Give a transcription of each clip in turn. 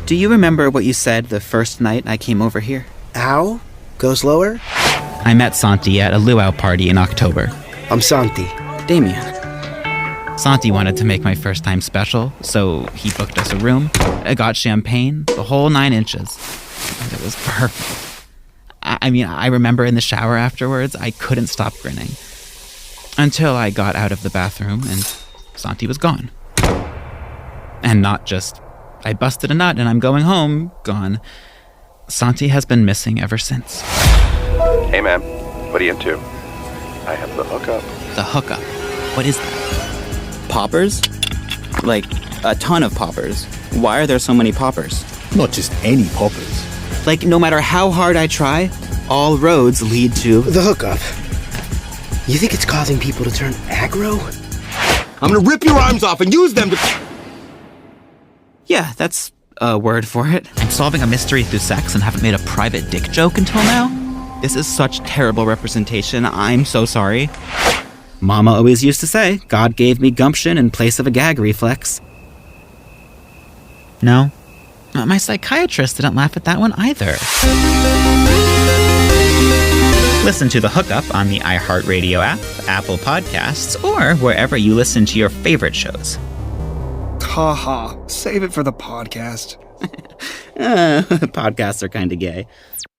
Do you remember what you said the first night I came over here? Ow? Go slower? I met Santi at a luau party in October. I'm Santi. Damien. Santi wanted to make my first time special, so he booked us a room. I got champagne, the whole 9 inches. And it was perfect. I remember in the shower afterwards, I couldn't stop grinning. Until I got out of the bathroom and Santi was gone. And not just, I busted a nut and I'm going home, gone. Santi has been missing ever since. Hey, man. What are you into? I have the hookup. The hookup? What is that? Poppers? Like, a ton of poppers. Why are there so many poppers? Not just any poppers. Like, no matter how hard I try, all roads lead to... The hookup. You think it's causing people to turn aggro? I'm gonna rip your arms off and use them to... Yeah, that's a word for it. I'm solving a mystery through sex and haven't made a private dick joke until now? This is such terrible representation. I'm so sorry. Mama always used to say, God gave me gumption in place of a gag reflex. No? My psychiatrist didn't laugh at that one either. Listen to The Hookup on the iHeartRadio app, Apple Podcasts, or wherever you listen to your favorite shows. Haha, save it for the podcast. Podcasts are kind of gay.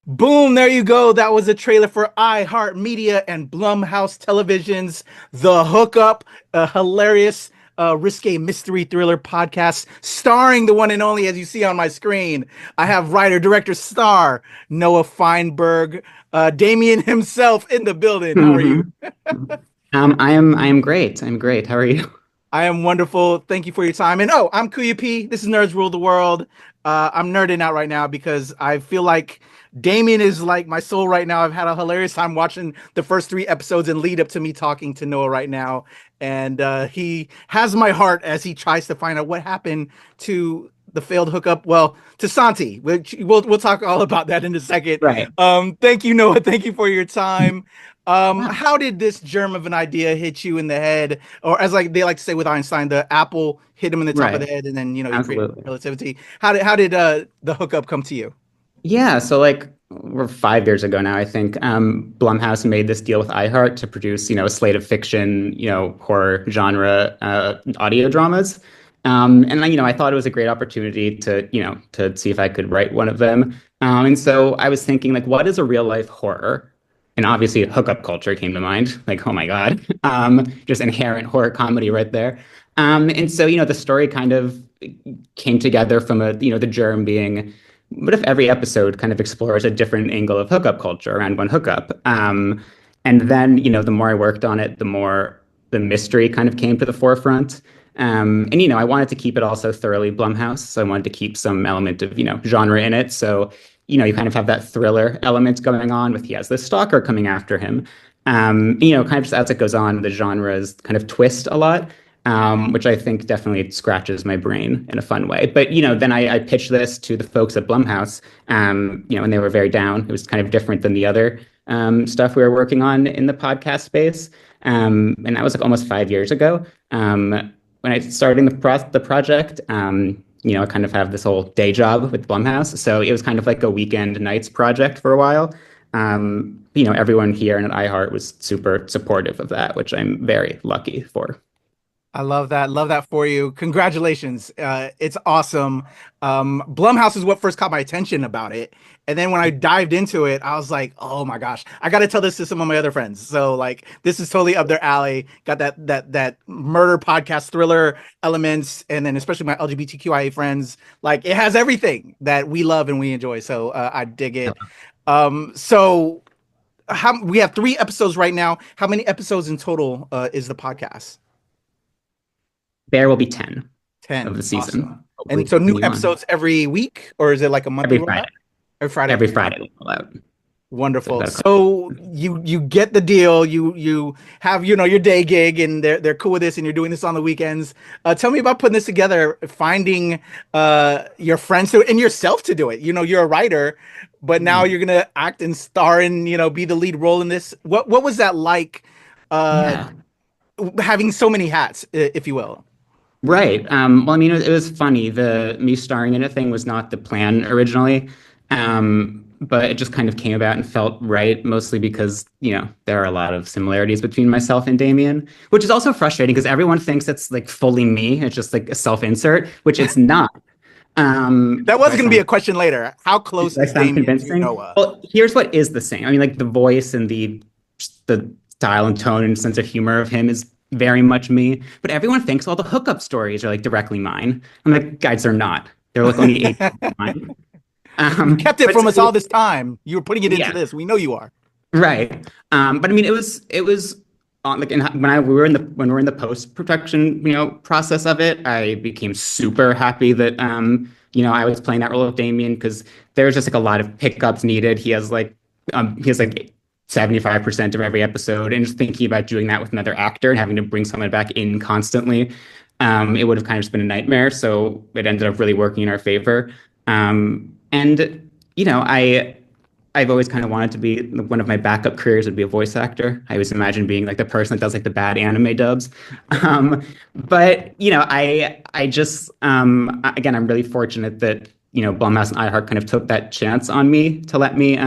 Boom, there you go. That was a trailer for iHeartMedia and Blumhouse Television's The Hookup, a hilarious, risque mystery thriller podcast starring the one and only, as you see on my screen. I have writer, director, star Noah Feinberg, Damien himself in the building. How are you? I am great. I'm great. How are you? I am wonderful. Thank you for your time. And I'm Kuya P. This is Nerds Rule the World. I'm nerding out right now because I feel like Damien is like my soul right now. I've had a hilarious time watching the first 3 episodes and lead up to me talking to Noah right now. And he has my heart as he tries to find out what happened to the failed hookup. Well, to Santi, which we'll talk all about that in a second. Right. Thank you, Noah. Thank you for your time. How did this germ of an idea hit you in the head? Or as they like to say with Einstein, the apple hit him in the top of the head and then, you create relativity. How did the hookup come to you? Yeah, so we're 5 years ago now, I think. Blumhouse made this deal with iHeart to produce, a slate of fiction, horror genre audio dramas. And I thought it was a great opportunity to see if I could write one of them. And so I was thinking, what is a real life horror? And obviously hookup culture came to mind. Oh my God, just inherent horror comedy right there. And so, the story kind of came together from the germ being, what if every episode kind of explores a different angle of hookup culture around one hookup? And then, the more I worked on it, the more the mystery kind of came to the forefront. And I wanted to keep it also thoroughly Blumhouse. So I wanted to keep some element of, genre in it. So, you kind of have that thriller element going on with he has this stalker coming after him. Kind of just as it goes on, the genres kind of twist a lot. Which I think definitely scratches my brain in a fun way. But, then I pitched this to the folks at Blumhouse, and they were very down. It was kind of different than the other stuff we were working on in the podcast space. And that was almost 5 years ago. When I started the project, I kind of have this whole day job with Blumhouse. So it was kind of like a weekend nights project for a while. Everyone here and at iHeart was super supportive of that, which I'm very lucky for. I love that. Love that for you. Congratulations. It's awesome. Blumhouse is what first caught my attention about it. And then when I dived into it, I was like, oh my gosh, I got to tell this to some of my other friends. So this is totally up their alley. Got that murder podcast thriller elements. And then especially my LGBTQIA friends, it has everything that we love and we enjoy. So I dig it. So we have 3 episodes right now. How many episodes in total is the podcast? There will be 10 of the season. Awesome. And so new episodes every week, or is it like a monthly? Every Friday. Every Friday they roll out. Wonderful. So you get the deal. You have your day gig, and they're cool with this, and you're doing this on the weekends. Tell me about putting this together, finding your friends and yourself to do it. You're a writer, but now you're gonna act and star and be the lead role in this. What was that like? Having so many hats, if you will. Right. Well, I mean, it was funny. The me starring in a thing was not the plan originally, but it just kind of came about and felt right, mostly because, there are a lot of similarities between myself and Damien, which is also frustrating because everyone thinks it's like fully me. It's just like a self-insert, which it's not. That was going to be a question later. How close is Damien to Noah? Well, here's what is the same. I mean, like the voice and the style and tone and sense of humor of him is very much me. But everyone thinks all the hookup stories are like directly mine. I'm like, guys, they're not. They're like only 8% mine. You kept it from us all this time. You were putting it into this. We know you are. Right. But I mean, it was on like when we were in the post production process of it. I became super happy that I was playing that role of Damien because there's just like a lot of pickups needed. He has like 75% of every episode, and just thinking about doing that with another actor and having to bring someone back in constantly, it would have kind of just been a nightmare. So it ended up really working in our favor. And I've always kind of wanted to be, one of my backup careers would be a voice actor. I always imagine being like the person that does like the bad anime dubs. But I just again, I'm really fortunate that Blumhouse and iHeart kind of took that chance on me to let me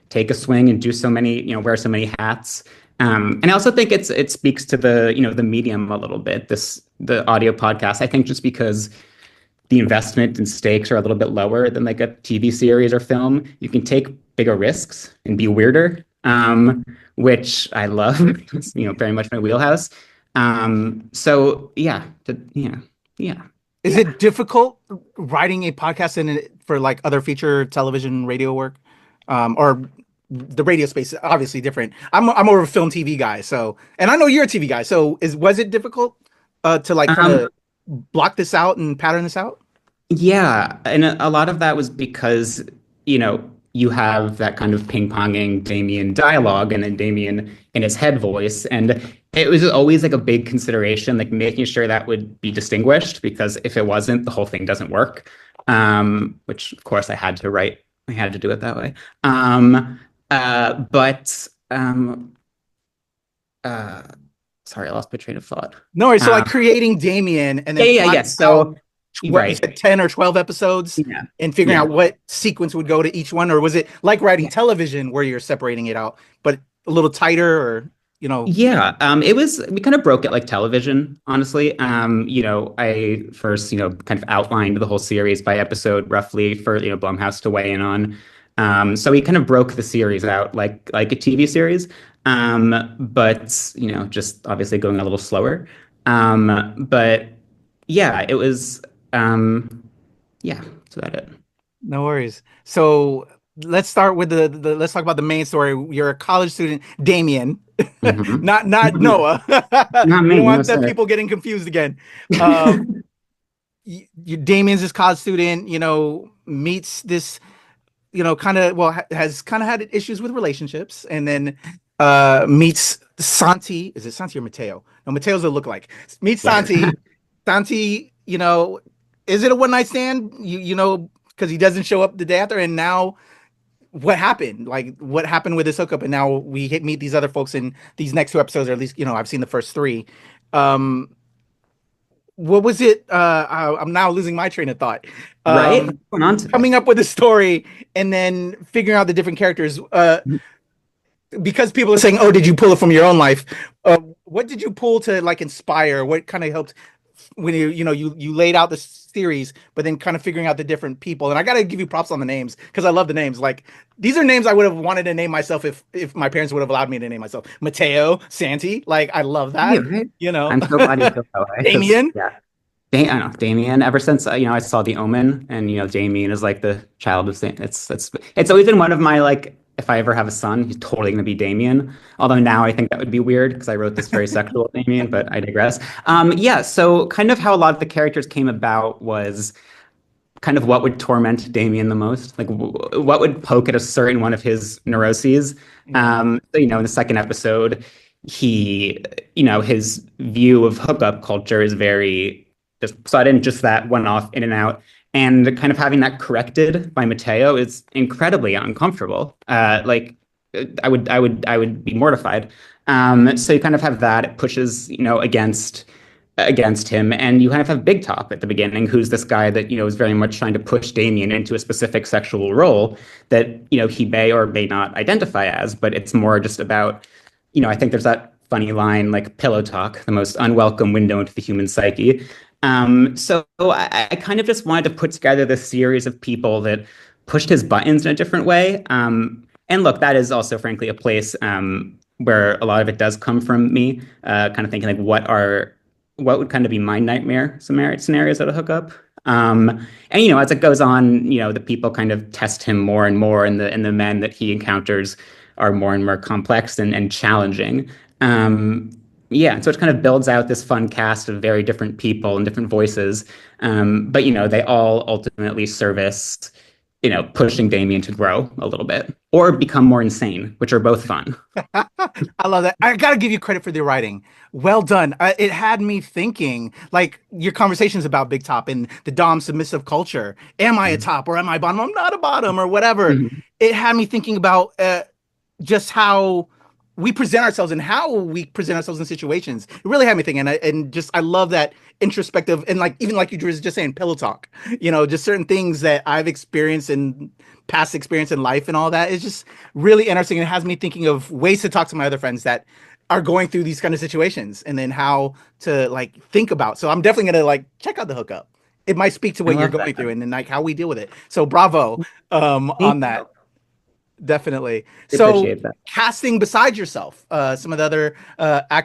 take a swing and do so many, wear so many hats. And I also think it speaks to the the medium a little bit. The audio podcast, I think, just because the investment and stakes are a little bit lower than like a TV series or film, you can take bigger risks and be weirder, which I love. It's, very much my wheelhouse. So yeah. Is it difficult writing a podcast for like other feature television radio work, or the radio space is obviously different? I'm more of a film TV guy, so, and I know you're a TV guy. So was it difficult to like kind of block this out and pattern this out? Yeah, and a lot of that was because you have that kind of ping-ponging Damien dialogue and then Damien in his head voice, and it was always like a big consideration, like making sure that would be distinguished, because if it wasn't, the whole thing doesn't work. Which of course I had to do it that way. Sorry, I lost my train of thought. No worries. So like creating Damien and then yeah. So what, you said 10 or 12 episodes, and figuring out what sequence would go to each one, or was it like writing television where you're separating it out, but a little tighter, or Yeah, we kind of broke it like television, honestly. I first kind of outlined the whole series by episode roughly for Blumhouse to weigh in on. So we kind of broke the series out like a TV series, but just obviously going a little slower. But yeah, it was that's about it. No worries. So let's start with let's talk about the main story. You're a college student, Damien, not Noah. Not me. You don't want the people getting confused again. Damien's this college student, meets this, has kind of had issues with relationships, and then meets Santi. Is it Santi or Mateo? No, Mateo's a lookalike. Meets Santi. Santi, is it a one night stand? Because he doesn't show up the day after, and now what happened? Like, what happened with this hookup? And now we meet these other folks in these next two episodes, or at least I've seen the first three. What was it? I'm now losing my train of thought. Right, coming up with a story and then figuring out the different characters. Because people are saying, "Oh, did you pull it from your own life?" What did you pull to like inspire? What kind of helped when you laid out the series, but then kind of figuring out the different people? And I got to give you props on the names, because I love the names. Like, these are names I would have wanted to name myself if my parents would have allowed me to name myself. Mateo, Santi, like, I love that. Yeah, right? I'm so glad you feel that way. Damien. Yeah. I know Damien. Ever since I saw The Omen, and Damien is like the child of Saint. It's always been one of my, like, if I ever have a son, he's totally going to be Damien. Although now I think that would be weird, because I wrote this very sexual Damien, but I digress. So kind of how a lot of the characters came about was kind of what would torment Damien the most, like what would poke at a certain one of his neuroses. In the second episode, he, his view of hookup culture is very just sudden, just that one off, in and out. And kind of having that corrected by Mateo is incredibly uncomfortable. I would be mortified. So you kind of have that. It pushes, against against him. And you kind of have Big Top at the beginning, who's this guy that, is very much trying to push Damien into a specific sexual role that, he may or may not identify as, but it's more just about, I think there's that funny line, like pillow talk, the most unwelcome window into the human psyche. So I kind of just wanted to put together this series of people that pushed his buttons in a different way. And look, that is also, frankly, a place where a lot of it does come from me, kind of thinking like, what would kind of be my nightmare scenarios at a hookup. And as it goes on, the people kind of test him more and more, and the men that he encounters are more and more complex and challenging. So it kind of builds out this fun cast of very different people and different voices. But they all ultimately service, pushing Damien to grow a little bit or become more insane, which are both fun. I love that. I got to give you credit for the writing. Well done. It had me thinking, like your conversations about Big Top and the Dom submissive culture. Am I a top or am I a bottom? I'm not a bottom or whatever. It had me thinking about just how we present ourselves and how we present ourselves in situations. It really had me thinking, and just I love that introspective and even like you were just saying, pillow talk. Just certain things that I've experienced in past experience in life and all that is just really interesting. And it has me thinking of ways to talk to my other friends that are going through these kind of situations, and then how to think about. So I'm definitely gonna check out the Hookup. It might speak to what you're going through and then how we deal with it. So bravo on that. Definitely. So casting besides yourself, some of the other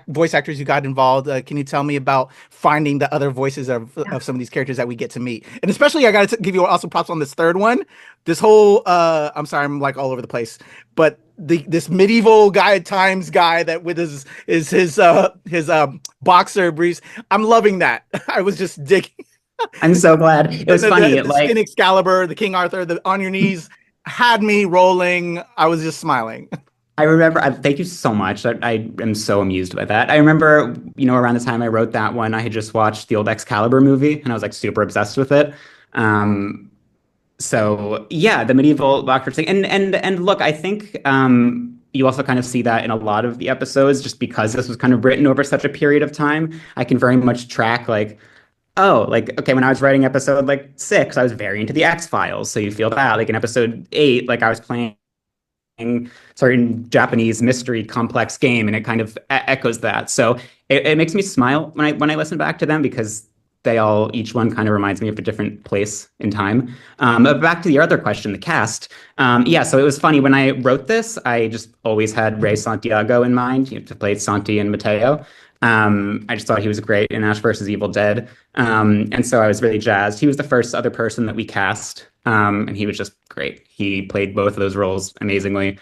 voice actors you got involved, can you tell me about finding the other voices of some of these characters that we get to meet? And especially I got to give you also props on this third one. This whole, I'm sorry, I'm all over the place, but this medieval guy times guy that with his boxer briefs, I'm loving that. I was just digging. I'm so glad. It was funny. The skin Excalibur, the King Arthur, the on your knees. Had me rolling. I was just smiling. I remember, thank you so much. I am so amused by that. I remember, around the time I wrote that one, I had just watched the old Excalibur movie and I was super obsessed with it. So yeah, the medieval boxer thing. And look, I think you also kind of see that in a lot of the episodes, just because this was kind of written over such a period of time. I can very much track okay, when I was writing episode 6, I was very into the X-Files. So you feel that. In episode 8, I was playing certain Japanese mystery complex game, and it kind of echoes that. So it makes me smile when I listen back to them, because each one kind of reminds me of a different place in time. But back to your other question, the cast. So it was funny when I wrote this, I just always had Ray Santiago in mind, to play Santi and Mateo. I just thought he was great in Ash vs. Evil Dead. And so I was really jazzed. He was the first other person that we cast. And he was just great. He played both of those roles amazingly.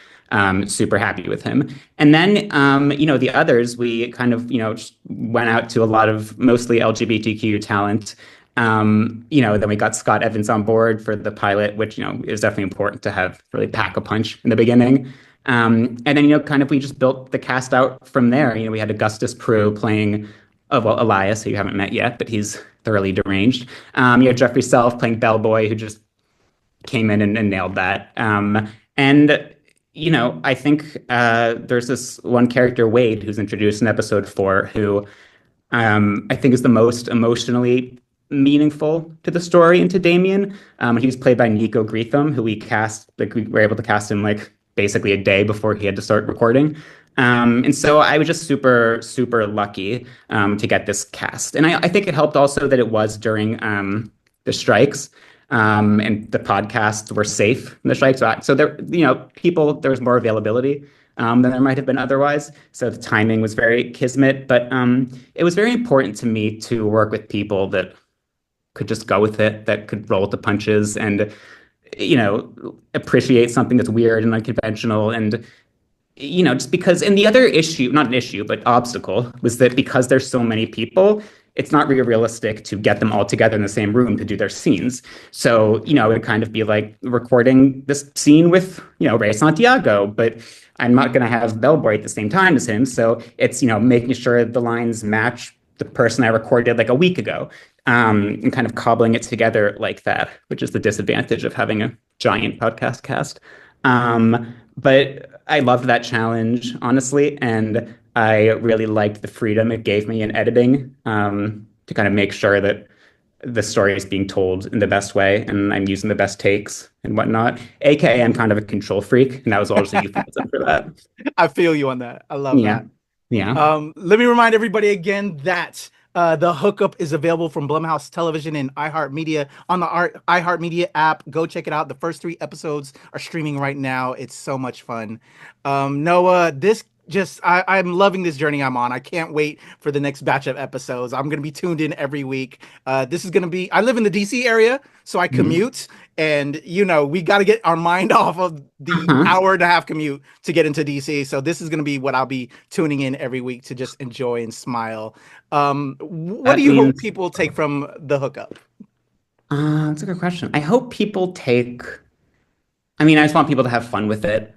Super happy with him. And then, the others, we kind of, just went out to a lot of mostly LGBTQ talent. Then we got Scott Evans on board for the pilot, which, is definitely important to have really pack a punch in the beginning. And then, we just built the cast out from there. We had Augustus Prew playing, Elias, who you haven't met yet, but he's thoroughly deranged. You had Jeffery Self playing Bellboy, who just came in and nailed that. I think there's this one character, Wade, who's introduced in episode 4, who I think is the most emotionally meaningful to the story and to Damien. He was played by Nico Greetham, who we cast, we were able to cast him basically a day before he had to start recording. And so I was just super, super lucky to get this cast. And I think it helped also that it was during the strikes. And the podcasts were safe in the strikes. So there, there was more availability than there might have been otherwise. So the timing was very kismet. But it was very important to me to work with people that could just go with it, that could roll with the punches and, appreciate something that's weird and unconventional. And, just because, and the other issue, not an issue, but obstacle, was that because there's so many people, it's not really realistic to get them all together in the same room to do their scenes. So, it would kind of be like recording this scene with, Ray Santiago, but I'm not going to have Bellboy at the same time as him. So it's, making sure the lines match the person I recorded a week ago, and kind of cobbling it together like that, which is the disadvantage of having a giant podcast cast. But I loved that challenge, honestly. And I really liked the freedom it gave me in editing, to kind of make sure that the story is being told in the best way and I'm using the best takes and whatnot. AKA, I'm kind of a control freak, and that was all just a euphemism for that. I feel you on that. I love Yeah. that. Yeah. Let me remind everybody again that the Hookup is available from Blumhouse Television and iHeartMedia on the iHeartMedia app. Go check it out. The first 3 episodes are streaming right now. It's so much fun. Noah, I'm loving this journey I'm on. I can't wait for the next batch of episodes. I'm going to be tuned in every week. This is going to be, I live in the DC area, so I commute. And, we got to get our mind off of the hour-and-a-half commute to get into DC. So this is going to be what I'll be tuning in every week to just enjoy and smile. What do you hope people take from the Hookup? That's a good question. I hope people I just want people to have fun with it.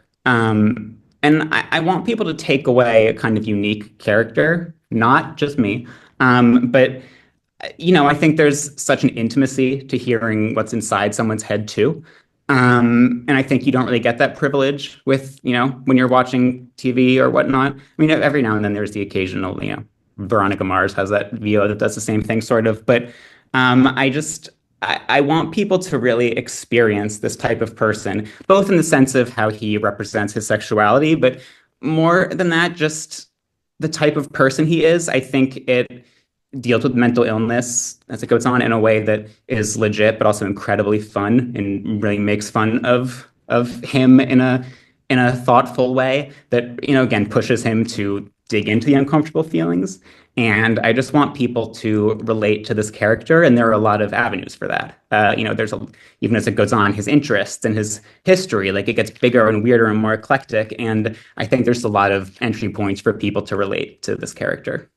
And I want people to take away a kind of unique character, not just me. But I think there's such an intimacy to hearing what's inside someone's head too. And I think you don't really get that privilege with, when you're watching TV or whatnot. Every now and then there's the occasional, Veronica Mars has that VO that does the same thing sort of. But I want people to really experience this type of person, both in the sense of how he represents his sexuality, but more than that, just the type of person he is. I think it deals with mental illness as it goes on in a way that is legit, but also incredibly fun and really makes fun of him in a thoughtful way that, again, pushes him to dig into the uncomfortable feelings. And I just want people to relate to this character, and there are a lot of avenues for that. Even as it goes on, his interests and his history, it gets bigger and weirder and more eclectic. And I think there's a lot of entry points for people to relate to this character.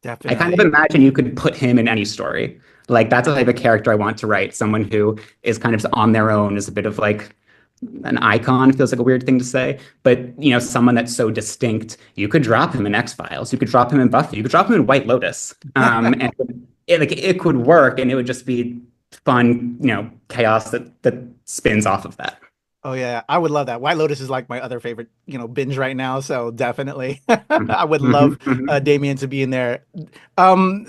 Definitely. I kind of imagine you could put him in any story. That's the type of character I want to write. Someone who is kind of on their own, is a bit of an icon, feels like a weird thing to say, but someone that's so distinct. You could drop him in X-Files, you could drop him in Buffy, you could drop him in White Lotus, and it could work, and it would just be fun, chaos that spins off of that. Oh yeah, I would love that. White Lotus is my other favorite, binge right now. So definitely, I would love Damien to be in there.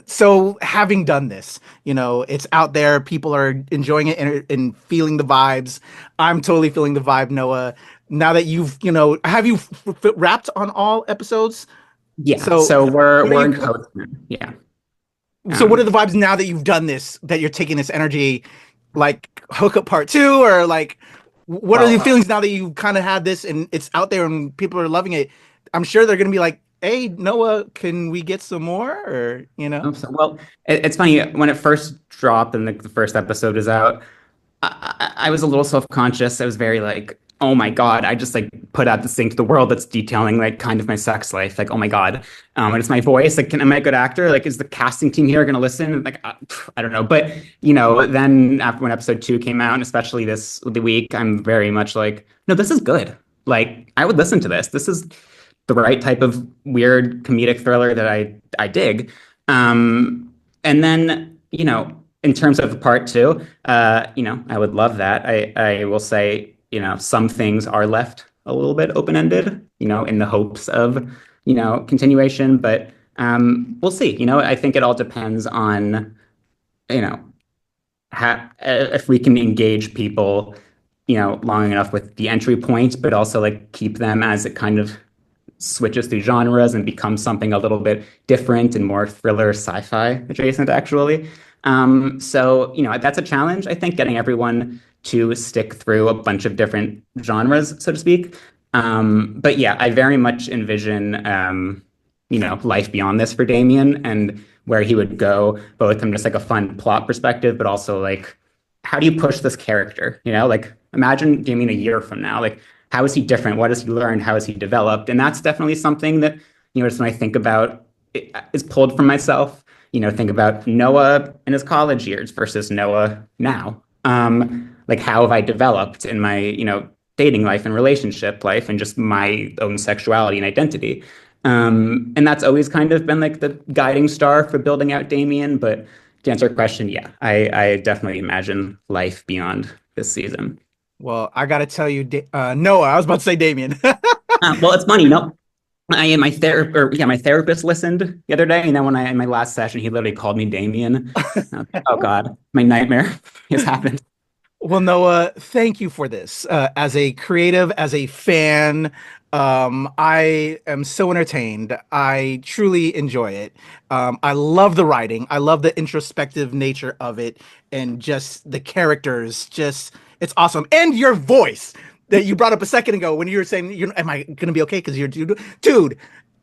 So having done this, it's out there. People are enjoying it and feeling the vibes. I'm totally feeling the vibe, Noah. Now that you've, have you wrapped on all episodes? Yeah. So we're in post. Yeah. So what are the vibes now that you've done this? That you're taking this energy, Hookup Part 2, or what are the feelings now that you kind of had this and it's out there and people are loving it? I'm sure they're going to be hey, Noah, can we get some more? Or, Well, it's funny. When it first dropped and the first episode is out, I was a little self-conscious. I was very oh my God, I just put out this thing to the world that's detailing kind of my sex life. Oh my God. And it's my voice. Am I a good actor? Is the casting team here going to listen? I don't know. But, then after when episode 2 came out, and especially the week, I'm very much no, this is good. I would listen to this. This is the right type of weird comedic thriller that I dig. And then, in terms of part 2, I would love that. I will say, some things are left a little bit open-ended, in the hopes of, continuation. But we'll see. I think it all depends on, if we can engage people, long enough with the entry point, but also keep them as it kind of switches through genres and becomes something a little bit different and more thriller sci-fi adjacent, actually. So, that's a challenge, I think, getting everyone to stick through a bunch of different genres, so to speak. But yeah, I very much envision, life beyond this for Damien and where he would go, both from just a fun plot perspective, but also how do you push this character? Imagine Damien a year from now, how is he different? What has he learned? How has he developed? And that's definitely something that, just when I think about it, is pulled from myself. Think about Noah in his college years versus Noah now. How have I developed in my, dating life and relationship life and just my own sexuality and identity? And that's always kind of been the guiding star for building out Damien. But to answer your question, yeah, I definitely imagine life beyond this season. Well, I got to tell you, Noah, I was about to say Damien. Well, it's funny. No, My therapist listened the other day, and then in my last session, he literally called me Damien. Oh God, my nightmare has happened. Well, Noah, thank you for this. As a creative, as a fan, I am so entertained. I truly enjoy it. I love the writing. I love the introspective nature of it, and just the characters. It's awesome. And your voice that you brought up a second ago when you were saying, "Am I gonna be okay?" Because you're dude.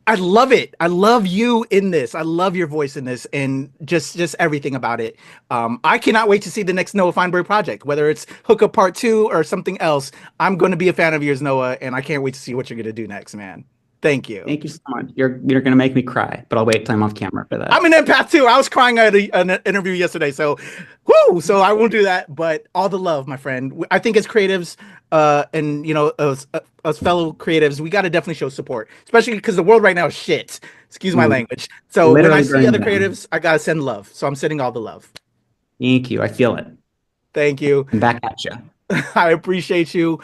I love it. I love you in this. I love your voice in this, and just everything about it. I cannot wait to see the next Noah Feinberg project, whether it's Hookup Part 2 or something else. I'm going to be a fan of yours, Noah, and I can't wait to see what you're going to do next, man. Thank you. Thank you so much. You're gonna make me cry, but I'll wait till I'm off camera for that. I'm an empath too. I was crying at an interview yesterday, so so I won't do that. But all the love, my friend. I think as creatives, and us fellow creatives, we got to definitely show support, especially because the world right now is shit. Excuse my language. So when I see other creatives, I gotta send love. So I'm sending all the love. Thank you. I feel it. Thank you. I'm back at you. I appreciate you.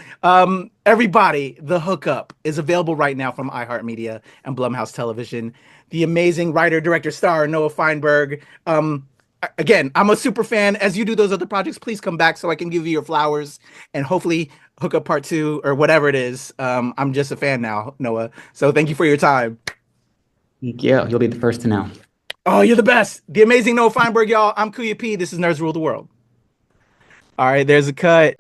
Everybody, The Hookup is available right now from iHeartMedia and Blumhouse Television. The amazing writer, director, star, Noah Feinberg. Again, I'm a super fan. As you do those other projects, please come back so I can give you your flowers, and hopefully Hookup Part 2 or whatever it is. I'm just a fan now, Noah. So thank you for your time. Thank you. You'll be the first to know. Oh, you're the best. The amazing Noah Feinberg, y'all. I'm Kuya P. This is Nerds Rule the World. All right, there's a cut.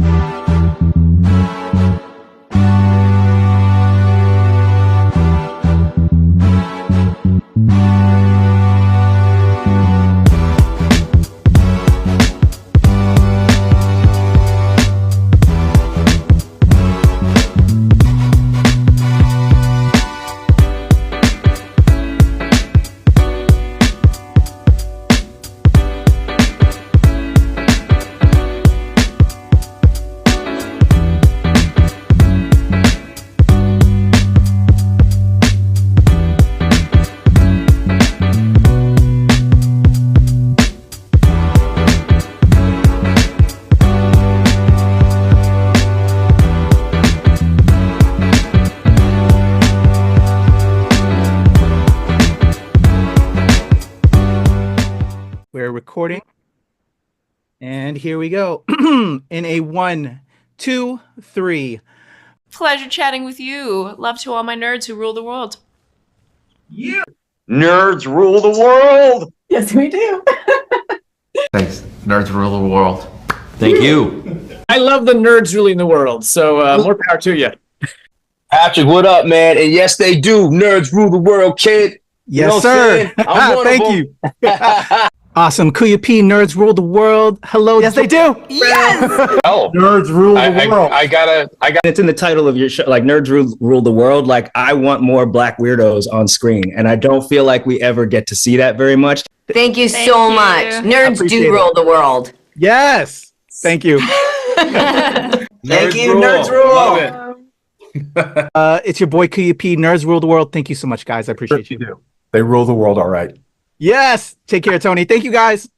Recording, and here we go. In a 1, 2, 3. Pleasure chatting with you. Love to all my nerds who rule the world. Yeah. Nerds rule the world. Yes, we do. Thanks. Nerds rule the world. Thank you. I love the nerds ruling the world, so more power to you. Patrick, what up, man? And yes, they do. Nerds rule the world, kid. Yes, sir. Thank you. Awesome. Kuya P, Nerds Rule the World. Hello. Yes, they do. Yes. Oh, Nerds rule the world. I got. It's in the title of your show, like Nerds Rule the World. Like, I want more Black weirdos on screen, and I don't feel like we ever get to see that very much. Thank you so much. Nerds do rule the world. Yes. Thank you. Thank you, Nerds Rule. Love it. It's your boy Kuya P, Nerds Rule the World. Thank you so much, guys. I appreciate you. Do. They rule the world all right. Yes. Take care, Tony. Thank you, guys.